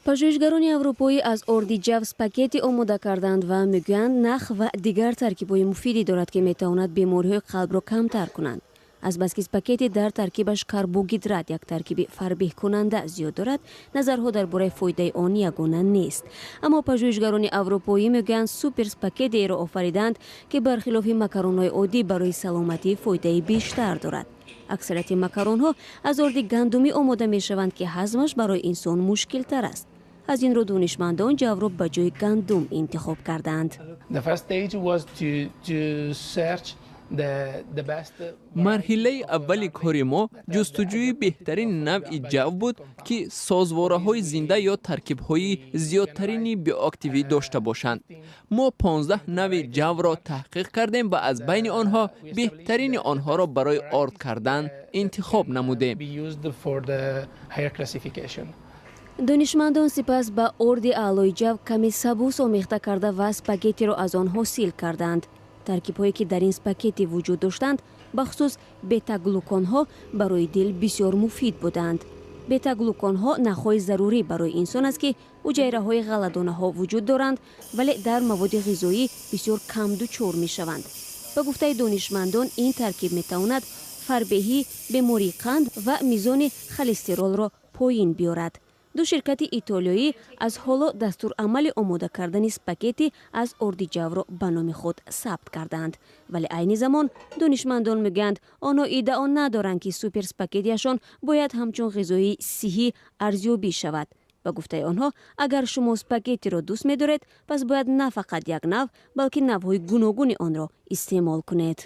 пажӯҳишгарони аврупоӣ аз орди ҷав спагетти омода карданд ва мегӯянд нах ва дигар таркибҳои муфиде дорад, ки метавонад бемориҳои қалбро камтар кунанд. азбаски спагетти дар таркибаш карбогидрат, як таркиби фарбеҳкунанда зиёд дорад, назарҳо дар бораи фоидаи он ягона нест. Аммо пажӯҳишгарони аврупоӣ мегӯянд супер спагеттиеро офариданд, ки бархилофи макаронҳои оддӣ барои саломатӣ фоидаи бештар дорад. аксарияти макаронҳо аз орди гандумӣ омода мешаванд, ки ҳазмаш барои инсон мушкилтар аст. аз ин рӯ донишмандон ҷавро ба ҷои гандум интихоб карданд. марҳилаи аввали кори мо ҷустуҷӯи беҳтарини навъи ҷав буд, ки созвораҳои зинда ё таркибҳои зиёдтарини биоактивӣ дошта бошанд. мо 15 навъи ҷавро таҳқиқ кардем ва аз байни онҳо беҳтарини онҳоро барои орд кардан интихоб намудем. донишмандон сипас ба орди аълои ҷав каме сабус омехта карда ва спагеттиро аз он ҳосил карданд. таркибҳое ки дар ин спагетти вуҷуд доштанд, бахусус бета-глуконҳо барои дил бисёр муфид буданд. бета-глуконҳо нахҳои зарурӣ барои инсон аст, ки ҳуҷайраҳои ғалладонаҳо вуҷуд доранд, вале дар маводи ғизоӣ бисёр кам дучор мешаванд. ба гуфтаи донишмандон, ин таркиб метавонад фарбеҳӣ, бемории қанд ва мизони холестеролро поин биёрад. ду ширкати итолиёӣ аз ҳоло дастурамали омода кардани спагетти аз орди ҷавро ба номи худ сабт карданд. вале айни замон донишмандон мегӯянд, онҳо иддао надоранд, ки супер спагеттиашон бояд ҳамчун ғизои сиҳӣ арзёбӣ шавад. ба гуфтаи онҳо, агар шумо спагеттиро дӯст медоред, пас бояд на фақат як нав, балки навъҳои гуногуни онро истеъмол кунед.